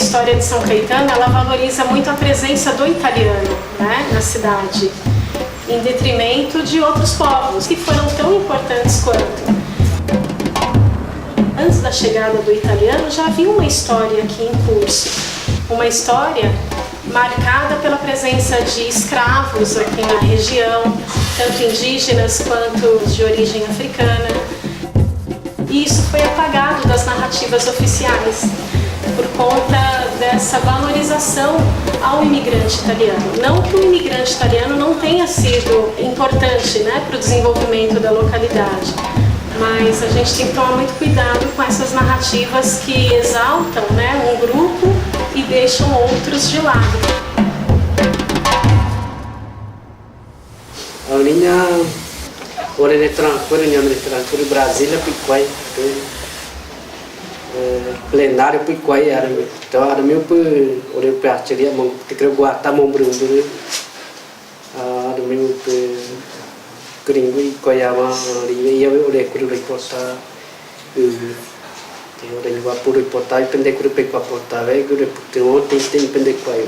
história de São Caetano, ela valoriza muito a presença do italiano, né, na cidade, em detrimento de outros povos que foram tão importantes quanto. Antes da chegada do italiano já havia uma história aqui em curso, uma história marcada pela presença de escravos aqui na região, tanto indígenas quanto de origem africana. E isso foi apagado das narrativas oficiais por conta dessa valorização ao imigrante italiano. Não que o imigrante italiano não tenha sido importante, né, para o desenvolvimento da localidade, mas a gente tem que tomar muito cuidado com essas narrativas que exaltam, né, um grupo e deixam outros de lado. A linha Orelha Tranquilo, Brasília, Piquai, plenário Piquai, era então era meu Orelha Partilha, que creio guardar mão brundo, era meu gringo e coiava ali, eu Orelha Curu e Poça, Orelha Vapor e Potai, Pendecuru Peco Porta, Vegure, porque ontem tem Pendequai,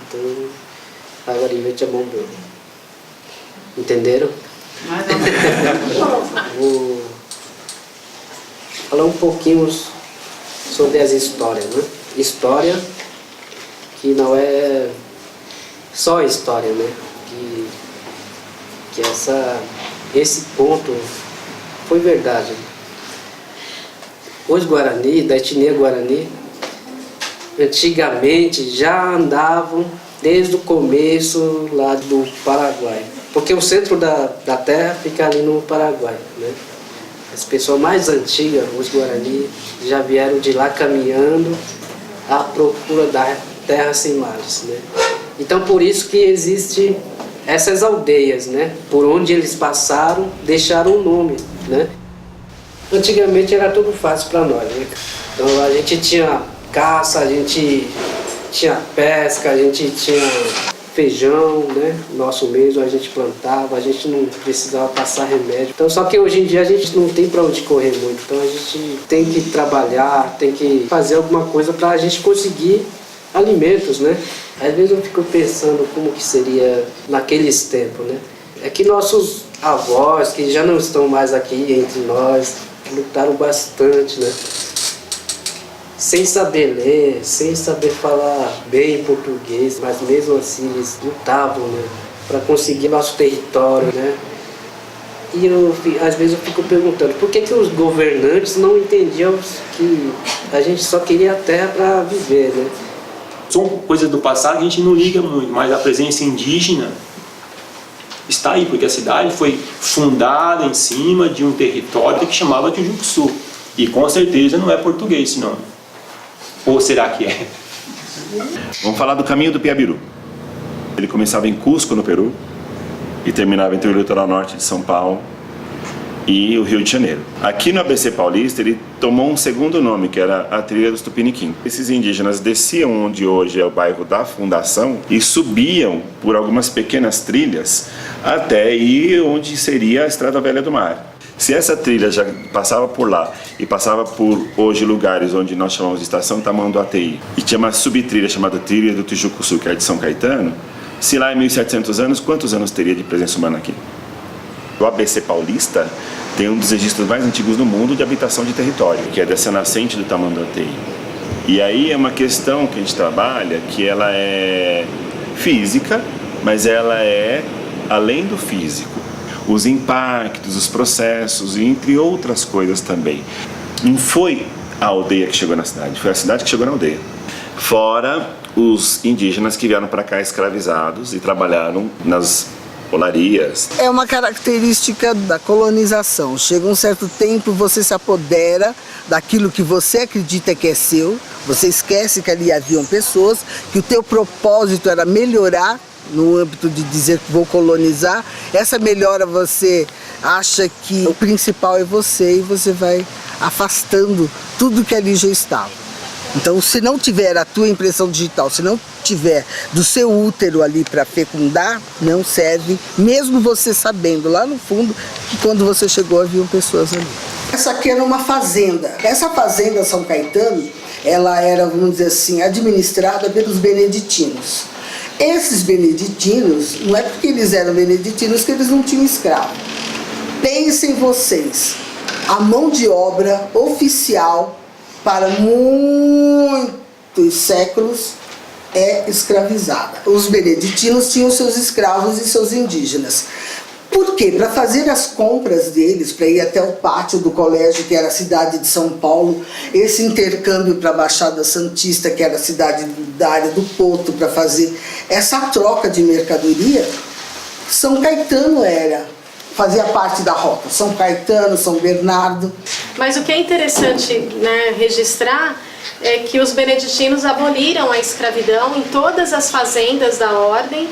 então agora eu vejo a mão brundo. Entenderam? Vou falar um pouquinho sobre as histórias, né? História que não é só história, né? Que esse ponto foi verdade. Os Guarani, da etnia Guarani, antigamente já andavam desde o começo lá do Paraguai. Porque o centro da terra fica ali no Paraguai, né? As pessoas mais antigas, os Guarani, já vieram de lá caminhando à procura da terra sem mares, né? Então por isso que existe essas aldeias, né? Por onde eles passaram, deixaram o nome, né? Antigamente era tudo fácil para nós, né? Então a gente tinha caça, a gente tinha pesca, a gente tinha feijão, né? Nosso mesmo, a gente plantava, a gente não precisava passar remédio. Então, só que hoje em dia a gente não tem para onde correr muito. Então a gente tem que trabalhar, tem que fazer alguma coisa para a gente conseguir alimentos, né? Às vezes eu fico pensando como que seria naqueles tempos, né? É que nossos avós, que já não estão mais aqui entre nós, lutaram bastante, né? Sem saber ler, sem saber falar bem português, mas mesmo assim eles lutavam, né, para conseguir nosso território, né? E às vezes eu fico perguntando, por que os governantes não entendiam que a gente só queria a terra para viver, né? São coisas do passado que a gente não liga muito, mas a presença indígena está aí, porque a cidade foi fundada em cima de um território que chamava Tijucuçu. E com certeza não é português esse nome. Ou será que é? Vamos falar do caminho do Piabiru. Ele começava em Cusco, no Peru, e terminava entre o litoral norte de São Paulo e o Rio de Janeiro. Aqui no ABC Paulista, ele tomou um segundo nome, que era a Trilha dos Tupiniquim. Esses indígenas desciam onde hoje é o bairro da Fundação e subiam por algumas pequenas trilhas até ir onde seria a Estrada Velha do Mar. Se essa trilha já passava por lá e passava por hoje lugares onde nós chamamos de Estação Tamanduateí e tinha uma subtrilha chamada Trilha do Tijucuçu, que é de São Caetano, se lá em 1700 anos, quantos anos teria de presença humana aqui? O ABC Paulista tem um dos registros mais antigos do mundo de habitação de território, que é dessa nascente do Tamanduateí. E aí é uma questão que a gente trabalha que ela é física, mas ela é além do físico. Os impactos, os processos, e entre outras coisas também. Não foi a aldeia que chegou na cidade, foi a cidade que chegou na aldeia. Fora os indígenas que vieram para cá escravizados e trabalharam nas olarias. É uma característica da colonização. Chega um certo tempo, você se apodera daquilo que você acredita que é seu, você esquece que ali haviam pessoas, que o teu propósito era melhorar no âmbito de dizer que vou colonizar. Essa melhora você acha que o principal é você e você vai afastando tudo que ali já estava. Então, se não tiver a tua impressão digital, se não tiver do seu útero ali para fecundar, não serve, mesmo você sabendo lá no fundo que quando você chegou haviam pessoas ali. Essa aqui era uma fazenda. Essa fazenda São Caetano, ela era, vamos dizer assim, administrada pelos beneditinos. Esses beneditinos, não é porque eles eram beneditinos que eles não tinham escravo. Pensem vocês, a mão de obra oficial para muitos séculos é escravizada. Os beneditinos tinham seus escravos e seus indígenas. Por quê? Para fazer as compras deles, para ir até o pátio do colégio, que era a cidade de São Paulo, esse intercâmbio para a Baixada Santista, que era a cidade da área do Porto, para fazer essa troca de mercadoria, São Caetano fazia parte da rota. São Caetano, São Bernardo. Mas o que é interessante, né, registrar é que os beneditinos aboliram a escravidão em todas as fazendas da ordem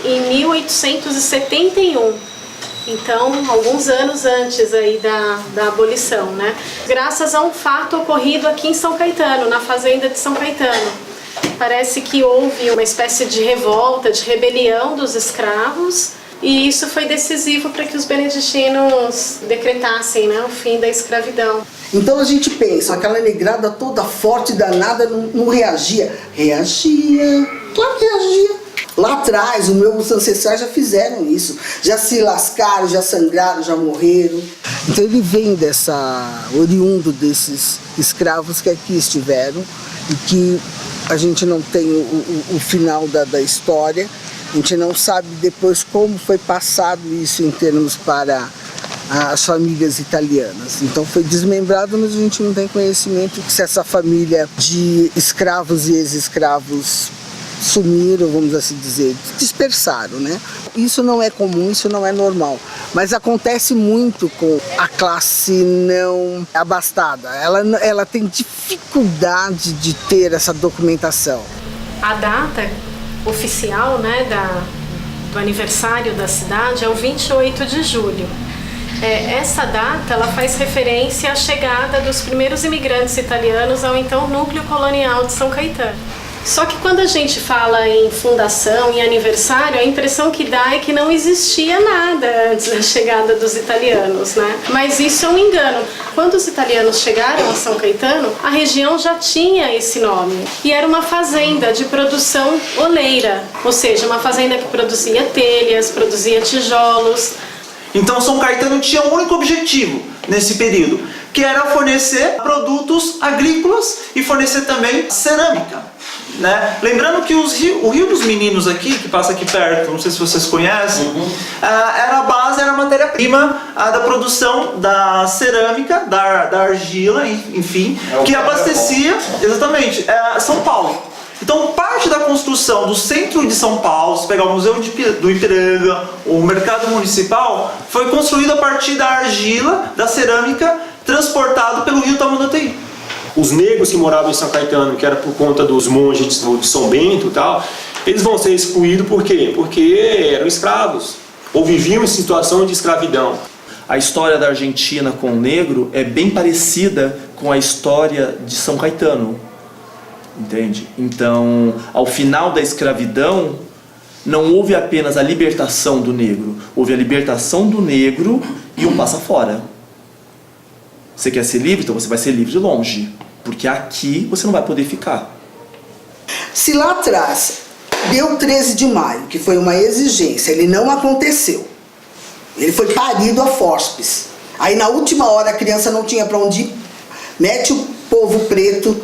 em 1871. Então, alguns anos antes aí da abolição, né? Graças a um fato ocorrido aqui em São Caetano, na fazenda de São Caetano. Parece que houve uma espécie de revolta, de rebelião dos escravos, e isso foi decisivo para que os beneditinos decretassem, né, o fim da escravidão. Então a gente pensa, aquela negrada toda forte, danada, não reagia. Reagia, claro que reagia. Lá atrás, os meus ancestrais já fizeram isso. Já se lascaram, já sangraram, já morreram. Então ele vem oriundo desses escravos que aqui estiveram e que a gente não tem o final da história. A gente não sabe depois como foi passado isso em termos para as famílias italianas. Então foi desmembrado, mas a gente não tem conhecimento que se essa família de escravos e ex-escravos sumiram, vamos assim dizer, dispersaram, né? Isso não é comum, isso não é normal, mas acontece muito com a classe não abastada. Ela tem dificuldade de ter essa documentação. A data oficial, né, do aniversário da cidade é o 28 de julho. Essa data ela faz referência à chegada dos primeiros imigrantes italianos ao então núcleo colonial de São Caetano. Só que quando a gente fala em fundação, em aniversário, a impressão que dá é que não existia nada antes da chegada dos italianos, né? Mas isso é um engano. Quando os italianos chegaram a São Caetano, a região já tinha esse nome. E era uma fazenda de produção oleira, ou seja, uma fazenda que produzia telhas, produzia tijolos. Então São Caetano tinha um único objetivo nesse período, que era fornecer produtos agrícolas e fornecer também cerâmica. Né? Lembrando que o Rio dos Meninos aqui, que passa aqui perto, não sei se vocês conhecem, era a base, era a matéria-prima da produção da cerâmica, da argila, enfim, que abastecia, exatamente, São Paulo. Então, parte da construção do centro de São Paulo, se pegar o Museu do Ipiranga, o Mercado Municipal, foi construído a partir da argila, da cerâmica, transportado pelo rio Tamanduateí. Os negros que moravam em São Caetano, que era por conta dos monges de São Bento e tal, eles vão ser excluídos por quê? Porque eram escravos, ou viviam em situação de escravidão. A história da Argentina com o negro é bem parecida com a história de São Caetano, entende? Então, ao final da escravidão, não houve apenas a libertação do negro, houve a libertação do negro e um passa fora. Você quer ser livre? Então você vai ser livre de longe, porque aqui você não vai poder ficar. Se lá atrás deu 13 de maio, que foi uma exigência, ele não aconteceu. Ele foi parido a forceps. Aí na última hora a criança não tinha para onde ir, mete o povo preto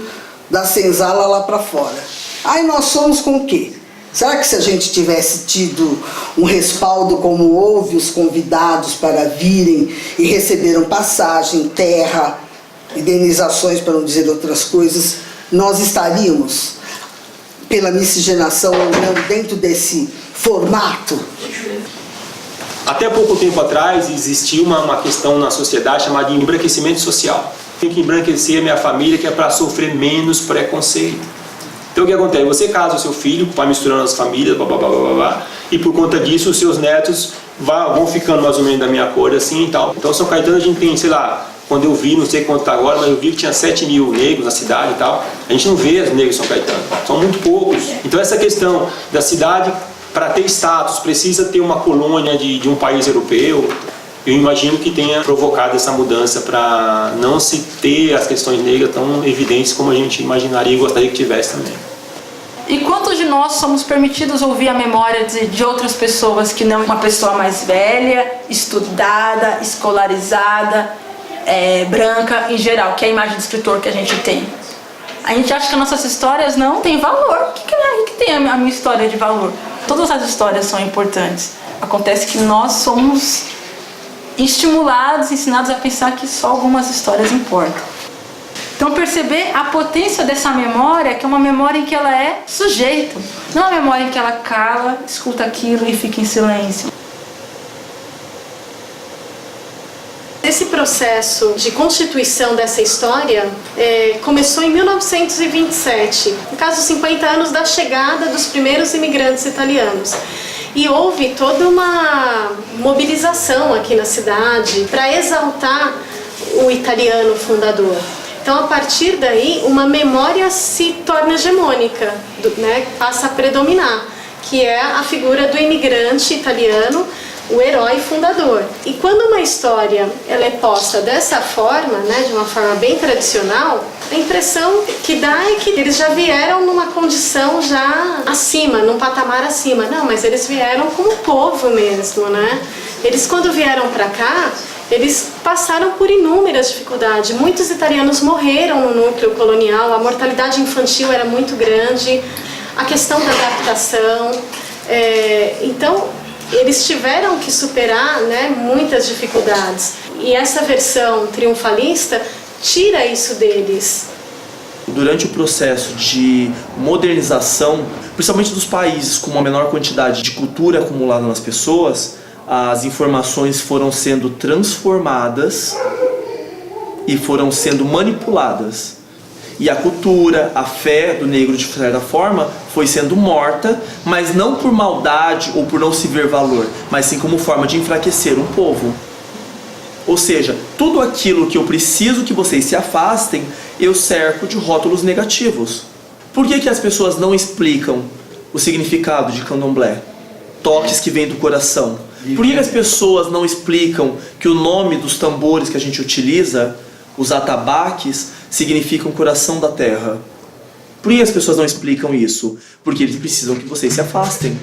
da senzala lá para fora. Aí nós somos com o quê? Será que se a gente tivesse tido um respaldo como houve, os convidados para virem e receberam passagem, terra, indenizações, para não dizer outras coisas, nós estaríamos, pela miscigenação ou não, dentro desse formato? Até pouco tempo atrás existia uma questão na sociedade chamada de embranquecimento social. Tem que embranquecer a minha família, que é para sofrer menos preconceito. Então o que acontece? Você casa o seu filho, vai misturando as famílias, blá, blá, blá, blá, blá, e por conta disso os seus netos vão ficando mais ou menos da minha cor assim e tal. Então São Caetano a gente tem, sei lá, quando eu vi, não sei quanto está agora, mas eu vi que tinha 7 mil negros na cidade e tal. A gente não vê os negros em São Caetano, são muito poucos. Então essa questão da cidade, para ter status, precisa ter uma colônia de um país europeu. eu imagino que tenha provocado essa mudança para não se ter as questões negras tão evidentes como a gente imaginaria e gostaria que tivesse também. E quantos de nós somos permitidos ouvir a memória de outras pessoas que não uma pessoa mais velha, estudada, escolarizada, branca em geral, que é a imagem do escritor que a gente tem? A gente acha que as nossas histórias não têm valor. O que tem a minha história de valor? Todas as histórias são importantes. Acontece que nós somos estimulados, ensinados a pensar que só algumas histórias importam. Então perceber a potência dessa memória, que é uma memória em que ela é sujeito, não é uma memória em que ela cala, escuta aquilo e fica em silêncio. Esse processo de constituição dessa história começou em 1927, no caso 50 anos da chegada dos primeiros imigrantes italianos. E houve toda uma mobilização aqui na cidade para exaltar o italiano fundador. Então, a partir daí, uma memória se torna hegemônica, né? Passa a predominar, que é a figura do imigrante italiano, o herói fundador. E quando uma história ela é posta dessa forma, né, de uma forma bem tradicional, a impressão que dá é que eles já vieram numa condição já acima, num patamar acima. Não, mas eles vieram como povo mesmo, né? Eles, quando vieram para cá, eles passaram por inúmeras dificuldades. Muitos italianos morreram no núcleo colonial, a mortalidade infantil era muito grande, a questão da adaptação. Então, eles tiveram que superar, né, muitas dificuldades. E essa versão triunfalista tira isso deles. Durante o processo de modernização, principalmente dos países com uma menor quantidade de cultura acumulada nas pessoas, as informações foram sendo transformadas e foram sendo manipuladas. E a cultura, a fé do negro, de certa forma, foi sendo morta, mas não por maldade ou por não se ver valor, mas sim como forma de enfraquecer um povo. Ou seja, tudo aquilo que eu preciso que vocês se afastem, eu cerco de rótulos negativos. Por que as pessoas não explicam o significado de candomblé? Toques que vêm do coração. Por que as pessoas não explicam que o nome dos tambores que a gente utiliza, os atabaques, significam coração da terra? Por que as pessoas não explicam isso? Porque eles precisam que vocês se afastem.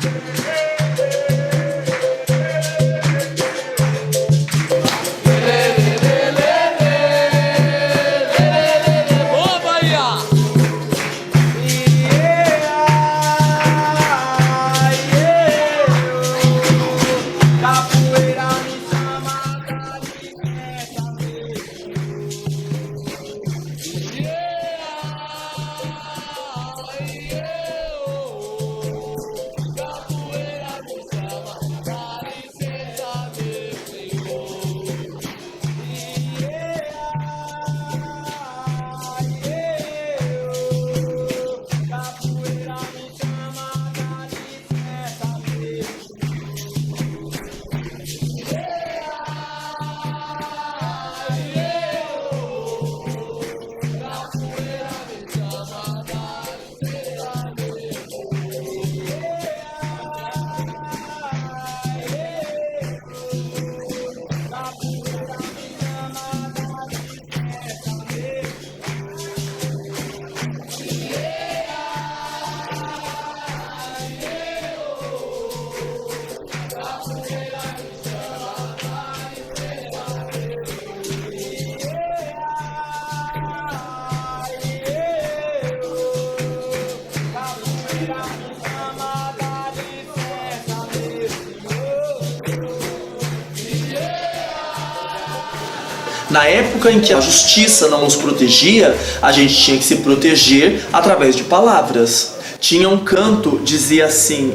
Na época em que a justiça não nos protegia, a gente tinha que se proteger através de palavras. Tinha um canto, dizia assim,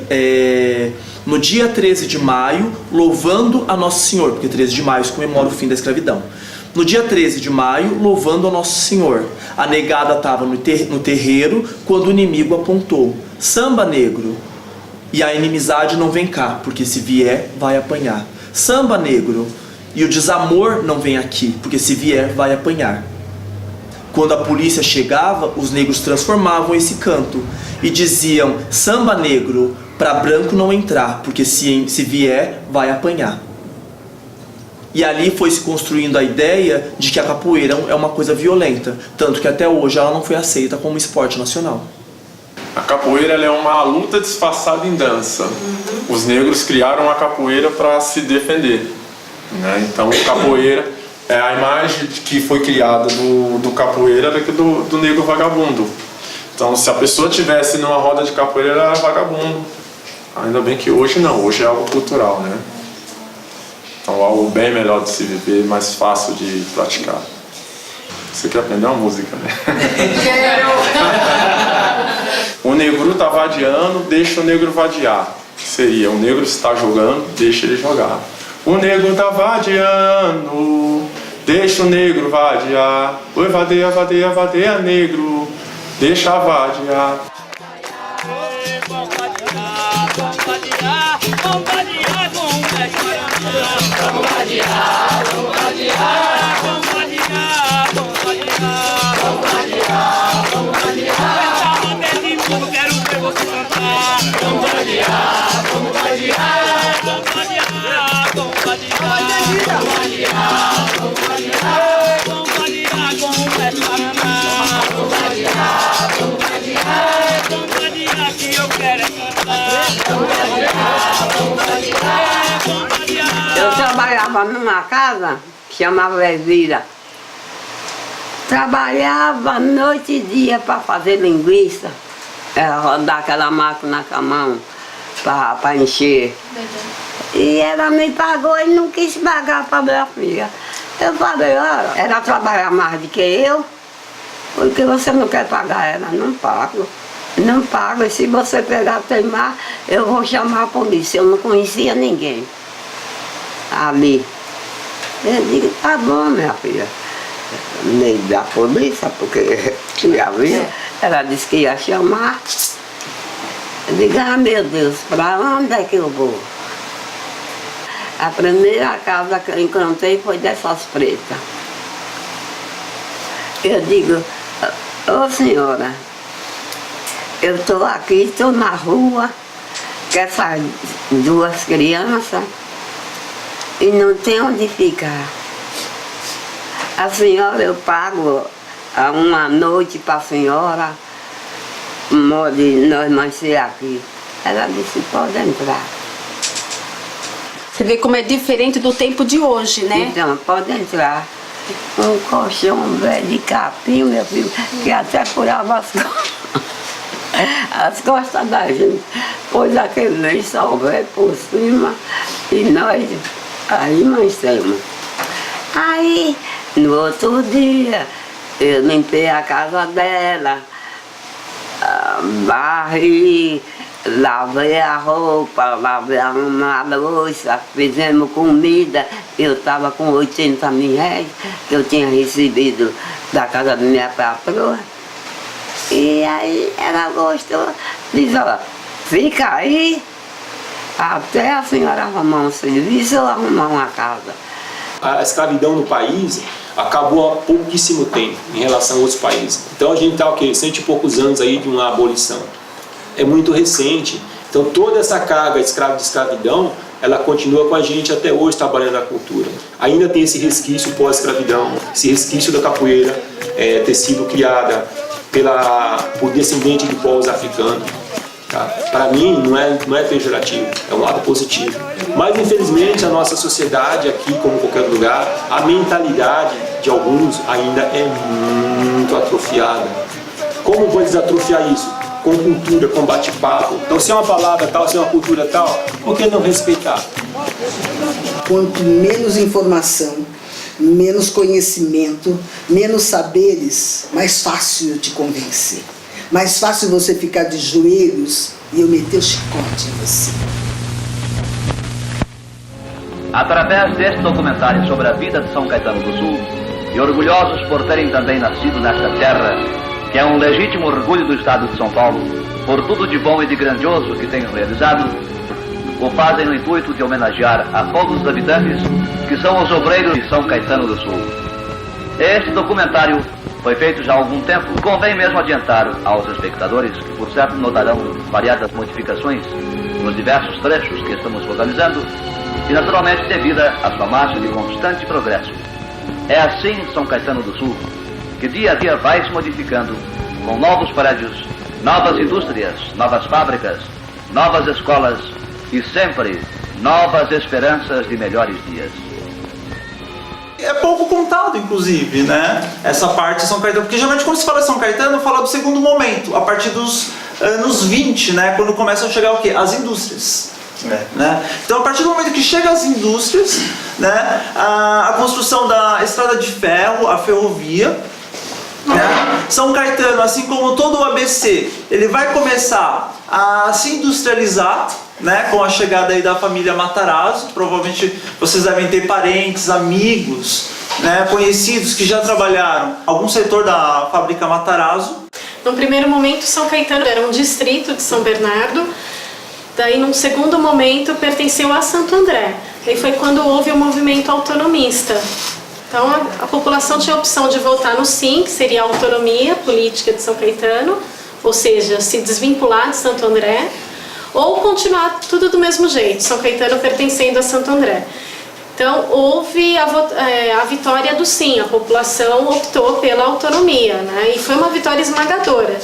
no dia 13 de maio, louvando a Nosso Senhor, porque 13 de maio se comemora o fim da escravidão. No dia 13 de maio, louvando a Nosso Senhor. A negada estava no terreiro quando o inimigo apontou: samba, negro, e a inimizade não vem cá, porque se vier, vai apanhar. Samba, negro, e o desamor não vem aqui, porque se vier, vai apanhar. Quando a polícia chegava, os negros transformavam esse canto e diziam: samba, negro, para branco não entrar, porque se vier, vai apanhar. E ali foi se construindo a ideia de que a capoeira é uma coisa violenta, tanto que até hoje ela não foi aceita como esporte nacional. A capoeira ela é uma luta disfarçada em dança. Os negros criaram a capoeira para se defender, né? Então, capoeira é a imagem que foi criada do capoeira do negro vagabundo. Então, se a pessoa estivesse numa roda de capoeira, ela era vagabundo. Ainda bem que hoje não, hoje é algo cultural, né? Então, algo bem melhor de se viver, mais fácil de praticar. Você quer aprender uma música, né? O negro tá vadiando, deixa o negro vadiar. Seria, o negro está jogando, deixa ele jogar. O negro tá vadiando, deixa o negro vadiar. Oi, vadeia, vadeia, vadeia, negro, deixa vadiar. Eu trabalhava numa casa que chamava Elvira. Trabalhava noite e dia para fazer linguiça. Era rodar aquela máquina com a mão para encher. E ela me pagou e não quis pagar para minha filha. Eu falei, olha, ela trabalha mais do que eu, porque você não quer pagar ela, não pago. Não pago, e se você pegar teimar, eu vou chamar a polícia. Eu não conhecia ninguém ali. Eu digo, tá bom, minha filha. Nem da polícia, porque tinha visto. Ela disse que ia chamar. Eu digo, ah, meu Deus, para onde é que eu vou? A primeira casa que eu encontrei foi dessas pretas. Eu digo, ô senhora, eu estou aqui, estou na rua, com essas duas crianças, e não tem onde ficar. A senhora, eu pago uma noite para a senhora, de nós manter aqui. Ela disse, pode entrar. Você vê como é diferente do tempo de hoje, né? Então, pode entrar. Um colchão velho de capim, meu filho, que até furava as costas da gente. Pôs aquele lençol velho por cima e nós aí amanhecemos. Aí, no outro dia, eu limpei a casa dela, varri, lavei a roupa, lavei a louça, fizemos comida. Eu estava com 80 mil reais que eu tinha recebido da casa da minha patroa. E aí ela gostou, disse, ó, fica aí até a senhora arrumar um serviço ou arrumar uma casa. A escravidão no país acabou há pouquíssimo tempo em relação a outros países. Então a gente está o quê? 100 e poucos anos aí de uma abolição. É muito recente. Então toda essa carga de escravidão, ela continua com a gente até hoje trabalhando na cultura. Ainda tem esse resquício pós-escravidão, esse resquício da capoeira ter sido criada por descendente de povos africanos. Tá? Para mim não é pejorativo, é um lado positivo. Mas infelizmente a nossa sociedade aqui, como qualquer lugar, a mentalidade de alguns ainda é muito atrofiada. Como vou desatrofiar isso? Com cultura, com bate-papo. Então se é uma palavra tal, se é uma cultura tal, por que não respeitar? Quanto menos informação, menos conhecimento, menos saberes, mais fácil eu te convencer. Mais fácil você ficar de joelhos e eu meter o chicote em você. Através deste documentário sobre a vida de São Caetano do Sul, e orgulhosos por terem também nascido nesta terra, que é um legítimo orgulho do Estado de São Paulo, por tudo de bom e de grandioso que tenham realizado, o fazem no intuito de homenagear a todos os habitantes que são os obreiros de São Caetano do Sul. Este documentário foi feito já há algum tempo. Convém mesmo adiantar aos espectadores que, por certo, notarão variadas modificações nos diversos trechos que estamos focalizando, e naturalmente devida à sua marcha de constante progresso. É assim São Caetano do Sul, que dia a dia vai se modificando, com novos prédios, novas indústrias, novas fábricas, novas escolas e sempre novas esperanças de melhores dias. É pouco contado, inclusive, né? Essa parte de São Caetano, porque geralmente quando se fala de São Caetano, fala do segundo momento, a partir dos anos 20, né? Quando começam a chegar o quê? As indústrias. Né? Então, a partir do momento que chegam as indústrias, né? A construção da estrada de ferro, a ferrovia, né? São Caetano, assim como todo o ABC, ele vai começar a se industrializar, né, com a chegada aí da família Matarazzo. Provavelmente vocês devem ter parentes, amigos, né, conhecidos que já trabalharam em algum setor da fábrica Matarazzo. No primeiro momento, São Caetano era um distrito de São Bernardo. Daí, num segundo momento, pertenceu a Santo André. Daí foi quando houve o movimento autonomista. Então, a população tinha a opção de votar no sim, que seria a autonomia política de São Caetano, ou seja, se desvincular de Santo André, ou continuar tudo do mesmo jeito, São Caetano pertencendo a Santo André. Então, houve a vitória do sim, a população optou pela autonomia, né? E foi uma vitória esmagadora.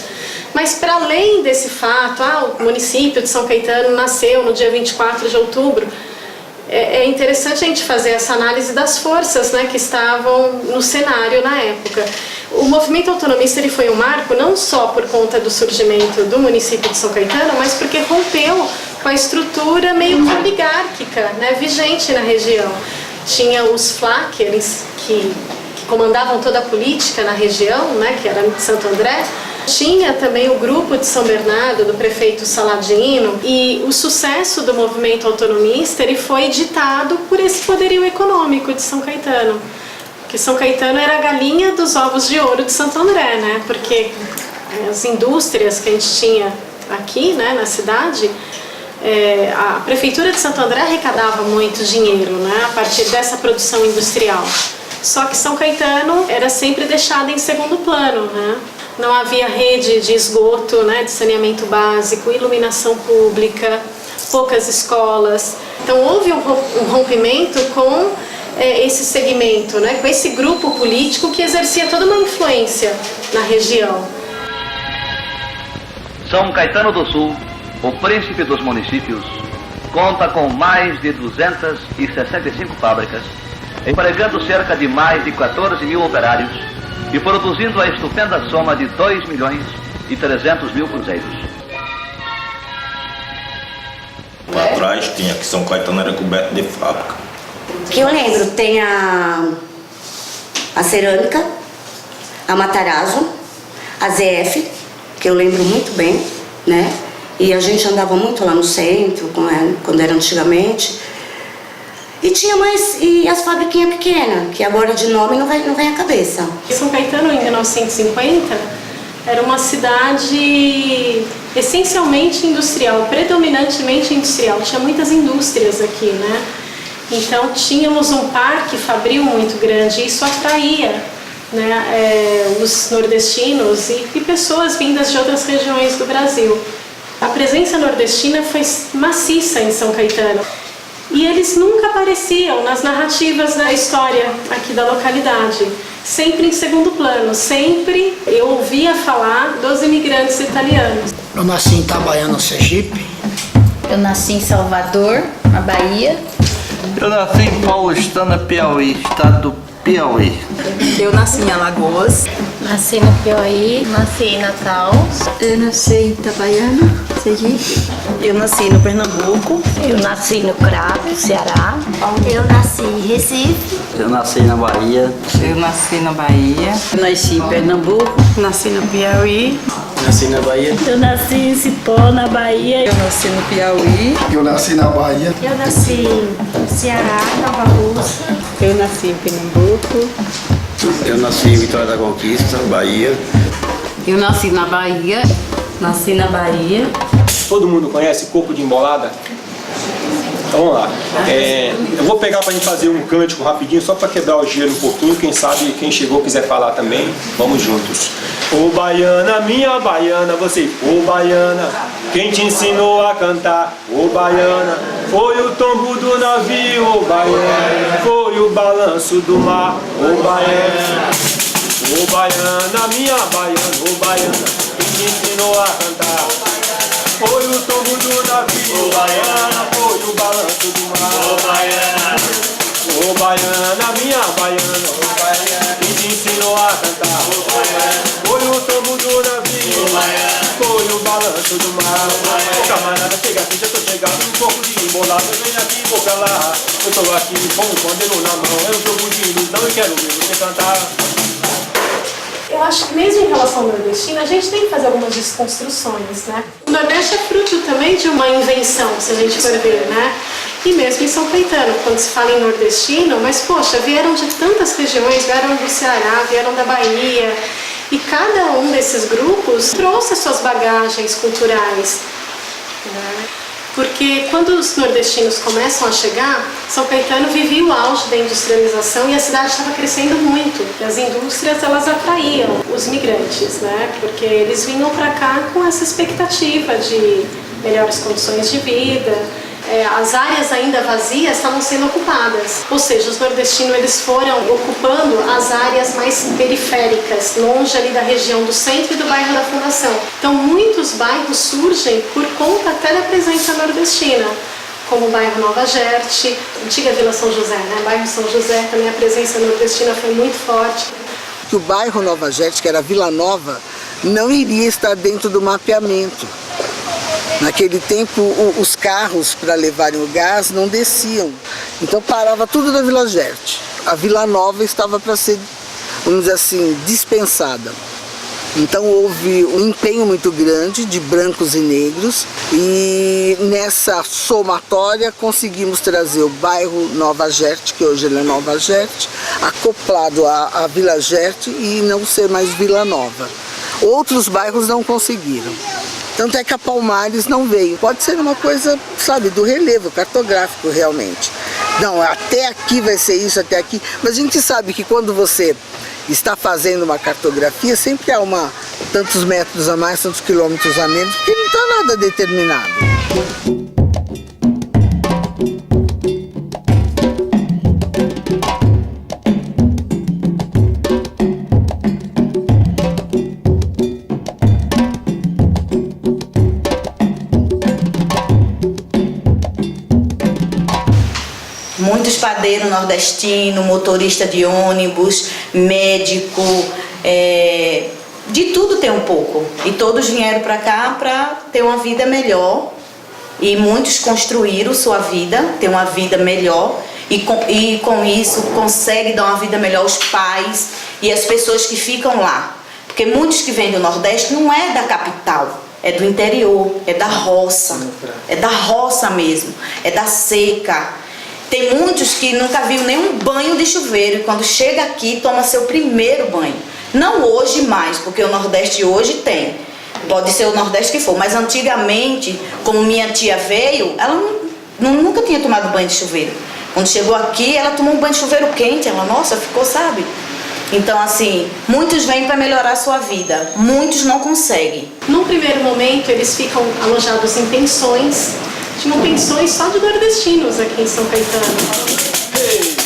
Mas, para além desse fato, o município de São Caetano nasceu no dia 24 de outubro, é interessante a gente fazer essa análise das forças, né, que estavam no cenário na época. O movimento autonomista ele foi um marco não só por conta do surgimento do município de São Caetano, mas porque rompeu com a estrutura meio oligárquica, né, vigente na região. Tinha os flaquers que comandavam toda a política na região, né, que era de Santo André. Tinha também o grupo de São Bernardo, do prefeito Saladino, e o sucesso do movimento autonomista ele foi ditado por esse poderio econômico de São Caetano. Porque São Caetano era a galinha dos ovos de ouro de Santo André, né? Porque as indústrias que a gente tinha aqui, né, na cidade, a prefeitura de Santo André arrecadava muito dinheiro, né, a partir dessa produção industrial. Só que São Caetano era sempre deixado em segundo plano, né? Não havia rede de esgoto, né, de saneamento básico, iluminação pública, poucas escolas. Então houve um rompimento com esse segmento, né, com esse grupo político que exercia toda uma influência na região. São Caetano do Sul, o príncipe dos municípios, conta com mais de 265 fábricas, empregando cerca de mais de 14 mil operários e produzindo a estupenda soma de 2.300.000 cruzeiros. Lá atrás tinha que São Caetano era coberto de fábrica. Que eu lembro, tem a cerâmica, a Matarazzo, a ZF, que eu lembro muito bem, né? E a gente andava muito lá no centro, quando era antigamente. E tinha e as fabriquinhas pequenas, que agora de nome não vem à cabeça. São Caetano, em 1950, era uma cidade essencialmente industrial, predominantemente industrial. Tinha muitas indústrias aqui, né? Então tínhamos um parque fabril muito grande e isso atraía, né, os nordestinos e pessoas vindas de outras regiões do Brasil. A presença nordestina foi maciça em São Caetano. E eles nunca apareciam nas narrativas da história aqui da localidade. Sempre em segundo plano, sempre eu ouvia falar dos imigrantes italianos. Eu nasci em Itabaiana, Sergipe. Eu nasci em Salvador, na Bahia. Eu nasci em Paulistana, Piauí, estado do Piauí. Eu nasci em Alagoas. Nasci no Piauí, nasci em Natal. Eu nasci em Itabaiana, Sergipe. Eu nasci no Pernambuco. Eu nasci no Crato, Ceará. Eu nasci em Recife. Eu nasci na Bahia. Eu nasci na Bahia. Eu nasci em Pernambuco. Nasci no Piauí. Nasci na Bahia. Eu nasci em Cipó, na Bahia. Eu nasci no Piauí. Eu nasci na Bahia. Eu nasci em Ceará, Nova Rússia. Eu nasci em Pernambuco. Eu nasci em Vitória da Conquista, Bahia. Eu nasci na Bahia. Nasci na Bahia. Todo mundo conhece Coco de Embolada? Vamos lá. Eu vou pegar para a gente fazer um cântico rapidinho, só para quebrar o gelo um pouquinho. Quem sabe, quem chegou quiser falar também, vamos juntos. Ô baiana, minha baiana, você, ô baiana, quem te ensinou a cantar? Ô baiana, foi o tombo do navio, ô baiana, foi o balanço do mar, ô baiana. Ô baiana, minha baiana, ô baiana, quem te ensinou a cantar? Foi o tombo do navio, ô baiana, foi o balanço do mar, ô baiana. Ô baiana, minha baiana, ô baiana, quem te ensinou a cantar? Ô baiana, foi o tombo do navio, ô baiana, foi o balanço do mar, ô baiana. Ô camarada, chega aqui, já tô chegando, um pouco de embolado, vem aqui, vou pra lá. Eu tô aqui com o pandeiro na mão, é um jogo de ilusão e quero ver você cantar. Eu acho que mesmo em relação ao nordestino, a gente tem que fazer algumas desconstruções, né? O Nordeste é fruto também de uma invenção, se a gente for ver, né? E mesmo em São Caetano, quando se fala em nordestino, mas poxa, vieram de tantas regiões, vieram do Ceará, vieram da Bahia, e cada um desses grupos trouxe as suas bagagens culturais, né? Porque quando os nordestinos começam a chegar, São Caetano vivia o auge da industrialização e a cidade estava crescendo muito. E as indústrias, elas atraíam os migrantes, né? Porque eles vinham para cá com essa expectativa de melhores condições de vida. As áreas ainda vazias estavam sendo ocupadas. Ou seja, os nordestinos eles foram ocupando as áreas mais periféricas, longe ali da região do centro e do bairro da Fundação. Então muitos bairros surgem por conta até da presença nordestina, como o bairro Nova Gerte, antiga Vila São José, né? Bairro São José também a presença nordestina foi muito forte. Que o bairro Nova Gerte, que era Vila Nova, não iria estar dentro do mapeamento. Naquele tempo, os carros para levarem o gás não desciam. Então parava tudo na Vila Gerte. A Vila Nova estava para ser, vamos dizer assim, dispensada. Então houve um empenho muito grande de brancos e negros e nessa somatória conseguimos trazer o bairro Nova Gerte, que hoje ele é Nova Gerte, acoplado à Vila Gerte e não ser mais Vila Nova. Outros bairros não conseguiram. Tanto é que a Palmares não veio. Pode ser uma coisa, sabe, do relevo cartográfico realmente. Não, até aqui vai ser isso, até aqui. Mas a gente sabe que quando você está fazendo uma cartografia, sempre há tantos metros a mais, tantos quilômetros a menos, porque não está nada determinado. Muitos padeiros nordestinos, motorista de ônibus, médico, de tudo tem um pouco. E todos vieram para cá para ter uma vida melhor. E muitos construíram sua vida, ter uma vida melhor. E com isso conseguem dar uma vida melhor aos pais e às pessoas que ficam lá. Porque muitos que vêm do Nordeste não é da capital. É do interior, é da roça. É da roça mesmo, é da seca. Tem muitos que nunca viram nenhum banho de chuveiro e quando chega aqui toma seu primeiro banho. Não hoje mais, porque o Nordeste hoje tem. Pode ser o Nordeste que for, mas antigamente, como minha tia veio, ela nunca tinha tomado banho de chuveiro. Quando chegou aqui, ela tomou um banho de chuveiro quente, ela, nossa, ficou, sabe? Então, assim, muitos vêm para melhorar a sua vida, muitos não conseguem. Num primeiro momento, eles ficam alojados em pensões. Tinham pensões só de nordestinos aqui em São Caetano. Hey.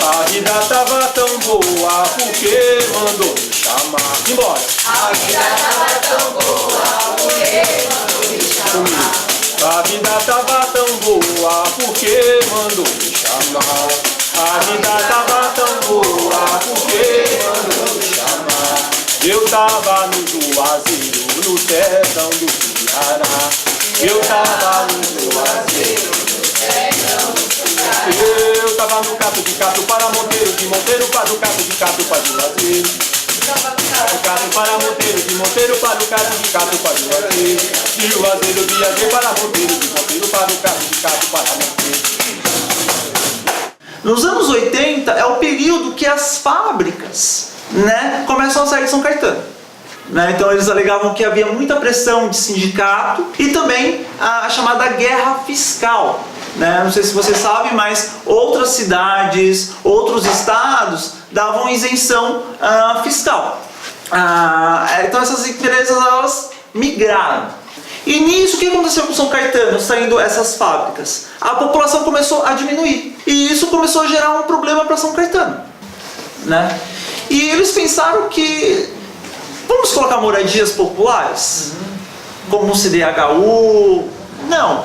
A vida tava tão boa, porque mandou me chamar. Embora. A vida tava tão boa, porque mandou me chamar. A vida tava tão boa, porque mandou me chamar. A vida tava tão boa, porque mandou me chamar. Eu tava no Juazeiro, no sertão do Ceará. Eu tava no Juazeiro, no sertão do Ceará. Eu tava no Cato de Cato para Monteiro, de Monteiro para o Cato de Cato para Juazeiro. Do Cato para Monteiro, de Monteiro para o Cato de Cato para Juazeiro. De Juazeiro viajei para Monteiro, de Monteiro para o Cato de Cato para Monteiro. Nos anos 80 é o período que as fábricas, né, começam a sair de São Caetano. né? Então eles alegavam que havia muita pressão de sindicato e também a chamada guerra fiscal, né? Não sei se você sabe, mas outras cidades, outros estados davam isenção fiscal. Então essas empresas elas migraram. E nisso, o que aconteceu com São Caetano, saindo essas fábricas? A população começou a diminuir. E isso começou a gerar um problema para São Caetano, né? E eles pensaram que vamos colocar moradias populares, como o CDHU. Não.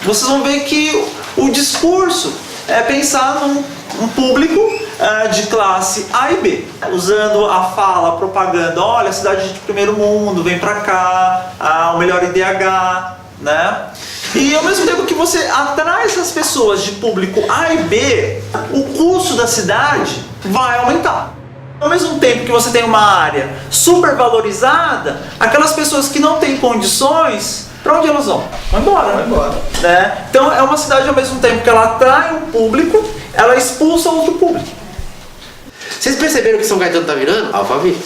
Vocês vão ver que o discurso é pensar num público de classe A e B, usando a fala, a propaganda, olha, cidade de primeiro mundo, vem pra cá, o melhor IDH, né? E ao mesmo tempo que você atrai essas pessoas de público A e B, o custo da cidade vai aumentar. Ao mesmo tempo que você tem uma área super valorizada, aquelas pessoas que não têm condições, para onde elas vão? Vão embora, né? Então é uma cidade ao mesmo tempo que ela atrai um público, ela expulsa outro público. Vocês perceberam que São Caetano está virando Alphaville?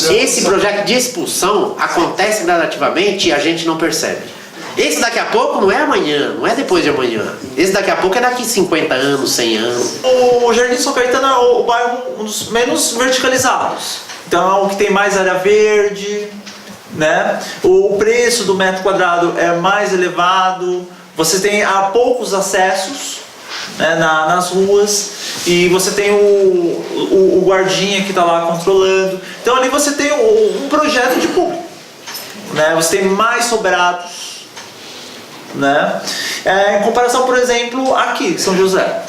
Esse projeto de expulsão acontece gradativamente e a gente não percebe. Esse daqui a pouco não é amanhã, não é depois de amanhã. Esse daqui a pouco é daqui 50 anos, 100 anos. O Jardim São Caetano é o bairro um dos menos verticalizados. Então é o que tem mais área verde, né? O preço do metro quadrado é mais elevado. Você tem poucos acessos, né, nas ruas. E você tem o guardinha que está lá controlando. Então ali você tem um projeto de público, né? Você tem mais sobrados, né? Em comparação, por exemplo, aqui, São José.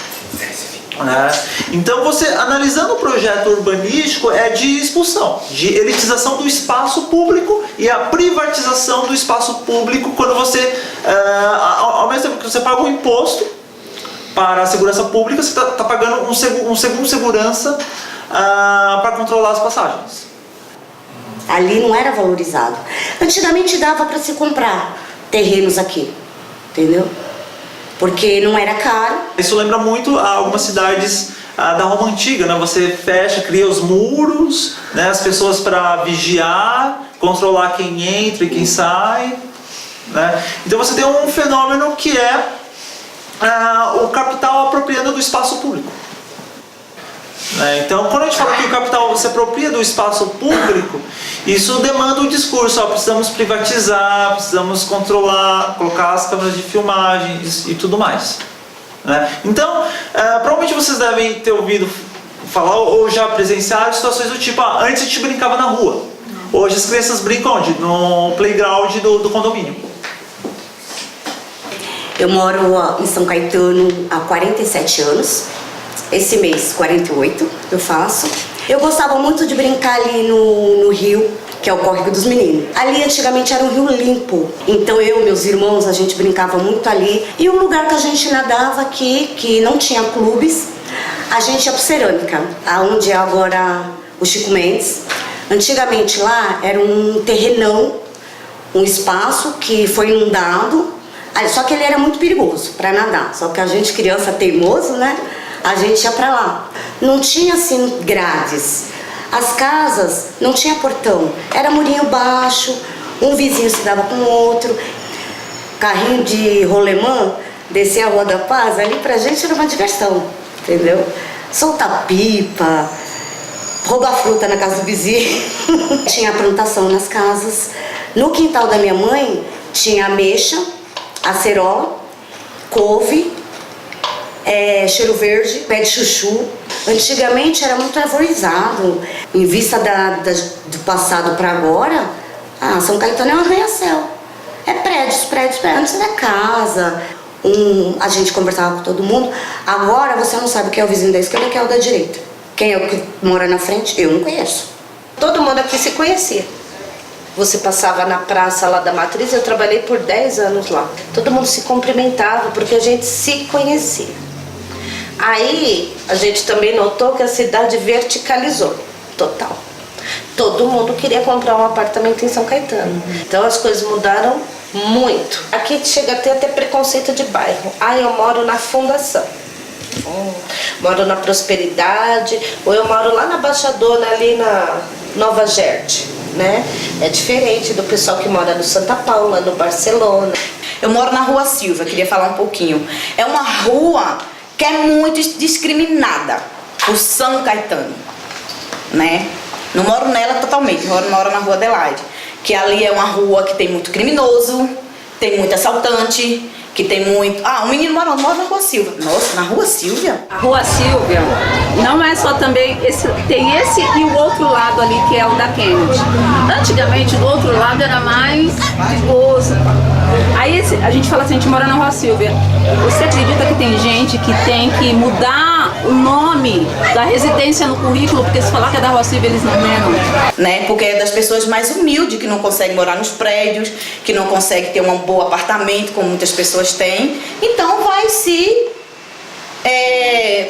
Né? Então você, analisando o projeto urbanístico, é de expulsão, de elitização do espaço público e a privatização do espaço público quando você, ao mesmo tempo que você paga um imposto para a segurança pública, você está pagando um segundo segurança para controlar as passagens. Ali não era valorizado. Antigamente dava para se comprar terrenos aqui, entendeu? Porque não era caro. Isso lembra muito algumas cidades da Roma Antiga, né? Você fecha, cria os muros, né? As pessoas para vigiar, controlar quem entra e quem sai, né? Então você tem um fenômeno que é o capital apropriando do espaço público. Então, quando a gente fala que o capital se apropria do espaço público, isso demanda um discurso, precisamos privatizar, precisamos controlar, colocar as câmeras de filmagem e tudo mais. Então, provavelmente vocês devem ter ouvido falar ou já presenciaram situações do tipo, antes a gente brincava na rua, hoje as crianças brincam onde? No playground do condomínio. Eu moro em São Caetano há 47 anos. Esse mês, 48, eu faço. Eu gostava muito de brincar ali no rio, que é o Córrego dos Meninos. Ali antigamente era um rio limpo. Então eu e meus irmãos, a gente brincava muito ali. E um lugar que a gente nadava aqui, que não tinha clubes, a gente ia pro Cerâmica, onde é agora o Chico Mendes. Antigamente lá era um terrenão, um espaço que foi inundado. Só que ele era muito perigoso para nadar. Só que a gente, criança teimoso, né? A gente ia pra lá. Não tinha assim grades. As casas não tinha portão. Era murinho baixo, um vizinho se dava com o outro. Carrinho de rolemã, descer a Rua da Paz, ali pra gente era uma diversão, entendeu? Soltar pipa, roubar fruta na casa do vizinho. Tinha plantação nas casas. No quintal da minha mãe tinha ameixa, acerola, couve, cheiro verde, pé de chuchu. Antigamente era muito arvorizado. Em vista do passado para agora, São Caetano é um arranha-céu. É prédios. Antes era casa. A gente conversava com todo mundo. Agora você não sabe quem é o vizinho da esquerda e quem é o da direita. Quem é o que mora na frente, eu não conheço. Todo mundo aqui se conhecia. Você passava na praça lá da Matriz, eu trabalhei por 10 anos lá. Todo mundo se cumprimentava porque a gente se conhecia. Aí a gente também notou que a cidade verticalizou, total. Todo mundo queria comprar um apartamento em São Caetano. Então as coisas mudaram muito. Aqui chega a ter até preconceito de bairro. Eu moro na Fundação. Moro na Prosperidade, ou eu moro lá na Baixadona, ali na Nova Gerde. né? É diferente do pessoal que mora no Santa Paula, no Barcelona. Eu moro na Rua Silva, queria falar um pouquinho. É uma rua que é muito discriminada por São Caetano, né? Não moro nela totalmente, moro na Rua Adelaide, que ali é uma rua que tem muito criminoso, tem muito assaltante, que tem muito... Ah, um menino mora na Rua Silva. Nossa, na Rua Silvia? A Rua Silvia não é só também... tem esse e o outro lado ali, que é o da Kennedy. Antigamente, do outro lado era mais perigoso. Aí a gente fala assim, a gente mora na Rua Silvia. Você acredita que tem gente que tem que mudar o nome da residência no currículo, porque se falar que é da Rua Silvia, eles não lembram? Né? Porque é das pessoas mais humildes, que não conseguem morar nos prédios, que não conseguem ter um bom apartamento, como muitas pessoas têm. Então vai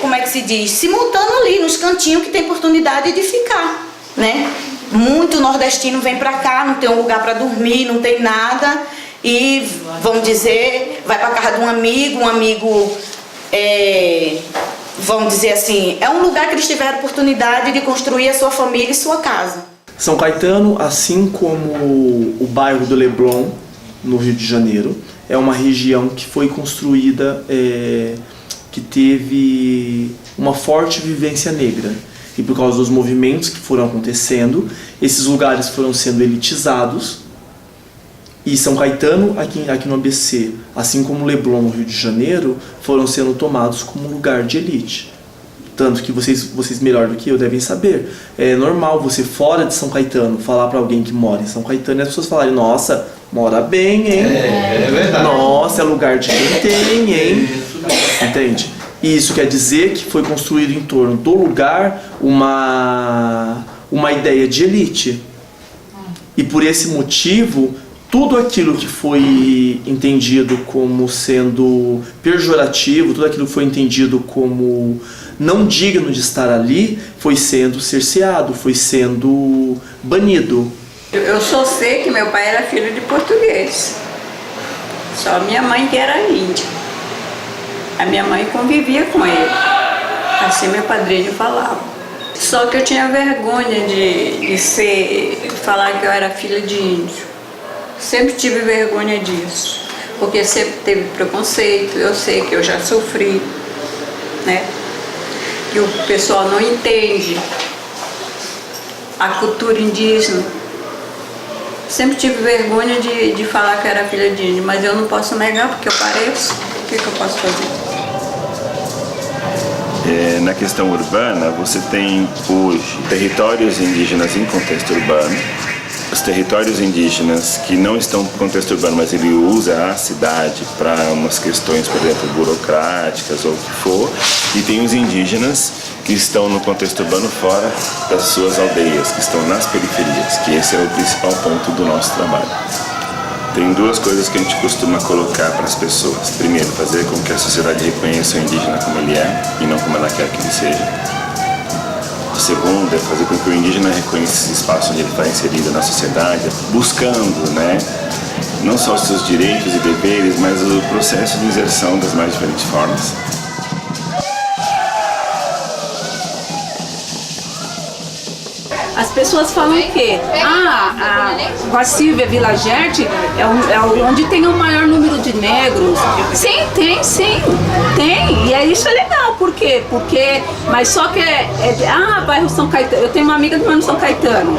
como é que se diz? Se montando ali nos cantinhos que tem oportunidade de ficar, né? Muito nordestino vem pra cá, não tem um lugar para dormir, não tem nada. E, vamos dizer, vai para casa de um amigo, vamos dizer assim, é um lugar que eles tiveram oportunidade de construir a sua família e sua casa. São Caetano, assim como o bairro do Leblon, no Rio de Janeiro, é uma região que foi construída, que teve uma forte vivência negra. E por causa dos movimentos que foram acontecendo, esses lugares foram sendo elitizados. E São Caetano, aqui no ABC, assim como Leblon, no Rio de Janeiro, foram sendo tomados como lugar de elite. Tanto que vocês melhor do que eu devem saber. É normal você, fora de São Caetano, falar para alguém que mora em São Caetano e as pessoas falarem: nossa, mora bem, hein? É verdade. Nossa, é lugar de quem tem, hein? Entende? E isso quer dizer que foi construído em torno do lugar uma ideia de elite. E por esse motivo, tudo aquilo que foi entendido como sendo pejorativo, tudo aquilo que foi entendido como não digno de estar ali, foi sendo cerceado, foi sendo banido. Eu só sei que meu pai era filho de português. Só minha mãe que era índia. A minha mãe convivia com ele. Assim meu padrinho falava. Só que eu tinha vergonha de falar que eu era filha de índio. Sempre tive vergonha disso, porque sempre teve preconceito, eu sei que eu já sofri, né? Que o pessoal não entende a cultura indígena. Sempre tive vergonha de falar que eu era filha de índio, mas eu não posso negar porque eu pareço. O que eu posso fazer? Na questão urbana, você tem hoje territórios indígenas em contexto urbano, os territórios indígenas que não estão no contexto urbano, mas ele usa a cidade para umas questões, por exemplo, burocráticas ou o que for, e tem os indígenas que estão no contexto urbano fora das suas aldeias, que estão nas periferias, que esse é o principal ponto do nosso trabalho. Tem duas coisas que a gente costuma colocar para as pessoas. Primeiro, fazer com que a sociedade reconheça o indígena como ele é e não como ela quer que ele seja. O segundo é fazer com que o indígena reconheça esse espaço onde ele está inserido na sociedade, buscando, né, não só os seus direitos e deveres, mas o processo de inserção das mais diferentes formas. As pessoas falam que a Silvia Vila Gerte é onde tem o maior número de negros. Sim, tem. E isso é legal, por quê? Mas só que bairro São Caetano. Eu tenho uma amiga que mora no São Caetano,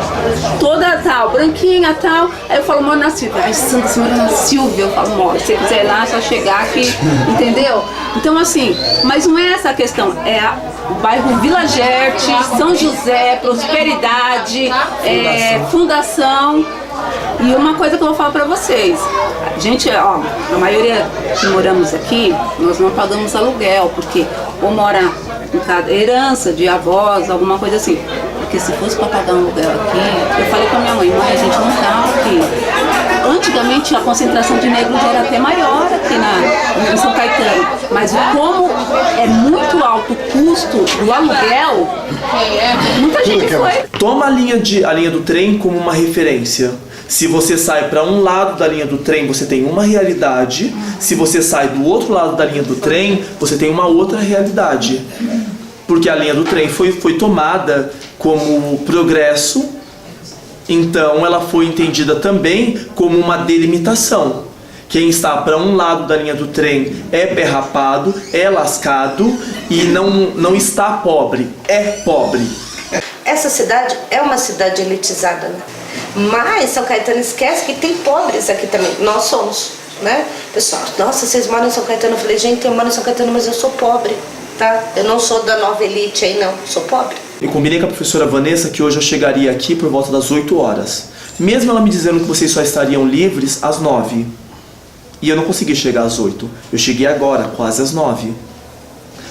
toda tal, branquinha tal. Aí eu falo, moro na Silvia. Ai, Santa Senhora na Silvia. Eu falo, moro. Se você quiser ir lá, é só chegar aqui, entendeu? Então assim, mas não é essa a questão, é o bairro Vila Gerte, São José, Prosperidade, Fundação. E uma coisa que eu vou falar pra vocês, gente, a maioria que moramos aqui, nós não pagamos aluguel, porque ou mora em cada herança de avós, alguma coisa assim. Porque se fosse para pagar um aluguel aqui, eu falei com a minha mãe, a gente não tá aqui. Antigamente a concentração de negros era até maior aqui em São Caetano, mas como é muito alto o custo do aluguel, muita gente foi. Toma a linha do trem como uma referência. Se você sai para um lado da linha do trem, você tem uma realidade. Se você sai do outro lado da linha do trem, você tem uma outra realidade. Porque a linha do trem foi tomada como progresso Então ela foi entendida também como uma delimitação. Quem está para um lado da linha do trem é perrapado, é lascado e não está pobre, é pobre. Essa cidade é uma cidade elitizada, né? Mas São Caetano esquece que tem pobres aqui também. Nós somos, né? Pessoal, nossa, vocês moram em São Caetano? Eu falei, gente, eu moro em São Caetano, mas eu sou pobre, tá? Eu não sou da nova elite aí, não. Sou pobre. Eu combinei com a professora Vanessa que hoje eu chegaria aqui por volta das 8 horas. Mesmo ela me dizendo que vocês só estariam livres às 9. E eu não consegui chegar às 8. Eu cheguei agora, quase às 9.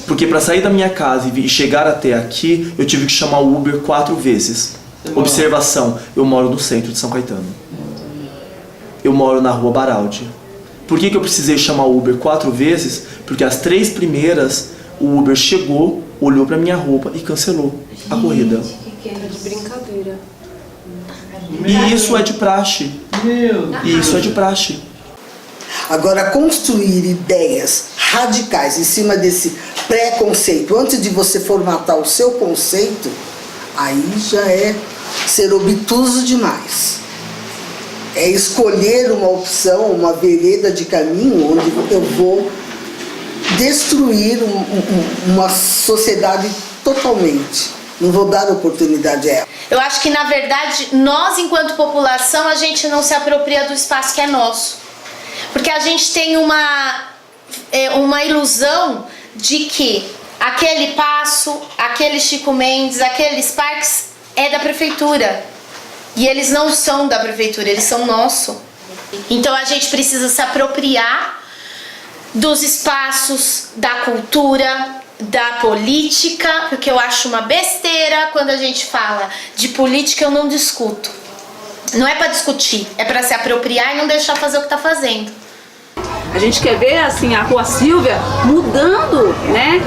Porque para sair da minha casa e chegar até aqui, eu tive que chamar o Uber 4 vezes. Observação, eu moro no centro de São Caetano. Eu moro na rua Baraldi. Por que eu precisei chamar o Uber 4 vezes? Porque as 3 primeiras, o Uber chegou, olhou para minha roupa e cancelou a corrida. Que era de brincadeira. E isso é de praxe. E isso é de praxe. Agora, construir ideias radicais em cima desse preconceito, antes de você formatar o seu conceito, aí já é ser obtuso demais. É escolher uma opção, uma vereda de caminho onde eu vou destruir uma sociedade totalmente. Não vou dar oportunidade a ela. Eu acho que, na verdade, nós, enquanto população, a gente não se apropria do espaço que é nosso. Porque a gente tem uma ilusão de que aquele passo, aquele Chico Mendes, aqueles parques é da prefeitura. E eles não são da prefeitura, eles são nossos. Então a gente precisa se apropriar dos espaços, da cultura, da política, porque eu acho uma besteira quando a gente fala de política, eu não discuto. Não é para discutir, é para se apropriar e não deixar fazer o que está fazendo. A gente quer ver assim a Rua Silvia mudando, né?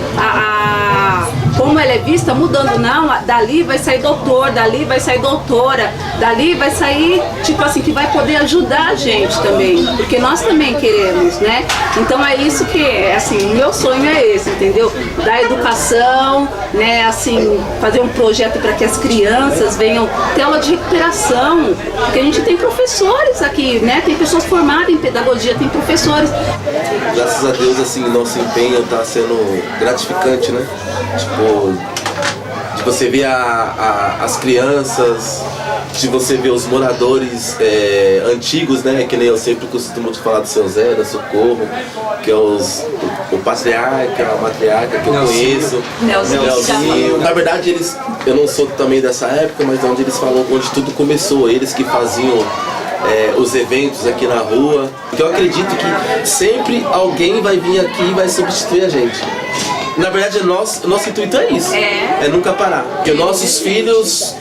Como ela é vista, mudando. Não, dali vai sair doutor, dali vai sair doutora, dali vai sair, tipo assim, que vai poder ajudar a gente também, porque nós também queremos, né? Então é isso que, assim, o meu sonho é esse, entendeu? Da educação, né? Assim, fazer um projeto para que as crianças venham ter aula de recuperação, porque a gente tem professores aqui, né? Tem pessoas formadas em pedagogia, tem professores. Graças a Deus, assim, nosso empenho está sendo gratificante, né? Tipo, de você ver as crianças, de você ver os moradores antigos, né? Que nem eu sempre costumo falar do seu Zé, da Socorro, que é o patriarca, a matriarca que eu conheço. Nelsinho. Na verdade, eu não sou também dessa época, mas onde eles falam, onde tudo começou, eles que faziam os eventos aqui na rua. Porque eu acredito que sempre alguém vai vir aqui e vai substituir a gente. Na verdade, o nosso intuito é isso, é nunca parar. Que os filhos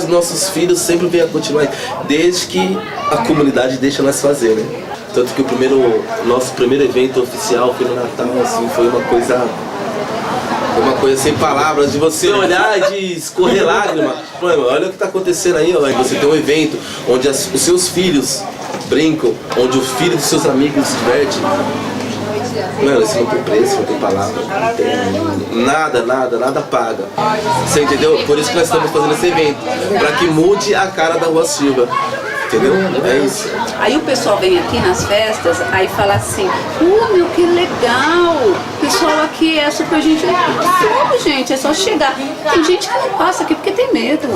dos nossos filhos sempre venham a continuar, desde que a comunidade deixa nós fazer, né? Tanto que nosso primeiro evento oficial foi no Natal, assim, foi uma coisa sem palavras, de você olhar e de escorrer lágrima. Mano, olha o que está acontecendo aí, ó. Você tem um evento onde os seus filhos brincam, onde o filho dos seus amigos se diverte. Mano, isso não tem preço, não tem palavra, não tem nada paga. Você entendeu? Por isso que nós estamos fazendo esse evento, para que mude a cara da Rua Silva. Entendeu? É isso. Aí o pessoal vem aqui nas festas, aí fala assim, meu, que legal! O pessoal aqui é super gente. Tudo, gente, é só chegar. Tem gente que não passa aqui porque tem medo.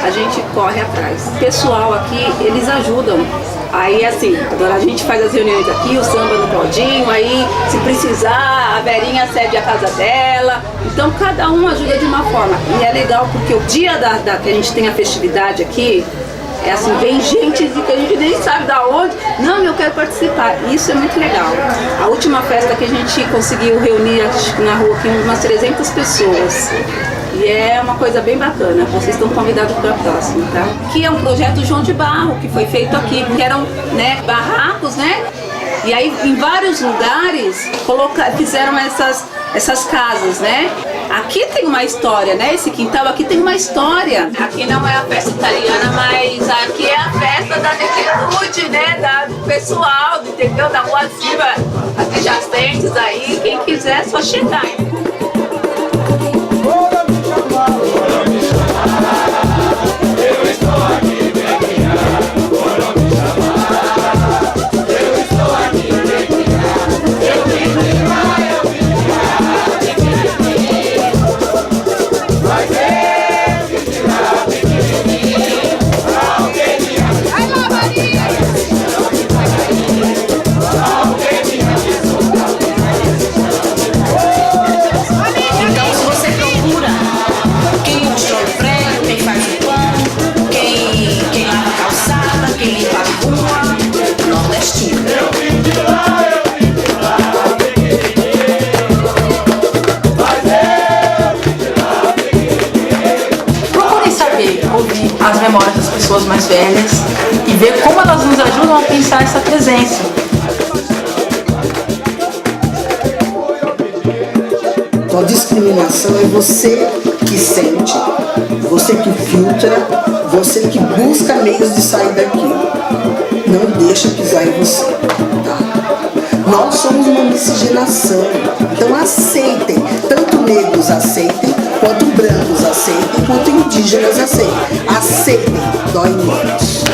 A gente corre atrás. O pessoal aqui, eles ajudam. Aí assim, agora a gente faz as reuniões aqui, o samba no Claudinho, aí se precisar, a Verinha cede a casa dela. Então cada um ajuda de uma forma. E é legal porque o dia que a gente tem a festividade aqui, é assim, vem gente que a gente nem sabe da onde. Não, eu quero participar. Isso é muito legal. A última festa que a gente conseguiu reunir na rua aqui umas 300 pessoas. E é uma coisa bem bacana. Vocês estão convidados para a próxima, tá? Que é um projeto João de Barro, que foi feito aqui, que eram, né, barracos, né? E aí em vários lugares fizeram essas casas, né? Aqui tem uma história, né? Esse quintal aqui tem uma história. Aqui não é a festa italiana, mas aqui é a festa da negritude, né? Do pessoal, entendeu? Da Rua Silva, adjacentes aí. Quem quiser, é só chegar. Eu estou aqui. pessoas mais velhas e ver como elas nos ajudam a pensar essa presença. Então, a discriminação é você que sente, você que filtra, você que busca meios de sair daquilo. Não deixa pisar em você, tá? Nós somos uma miscigenação, então aceitem, tanto negros aceitem, quanto brancos aceitem, quanto indígenas aceitem. Aceitem, dói menos.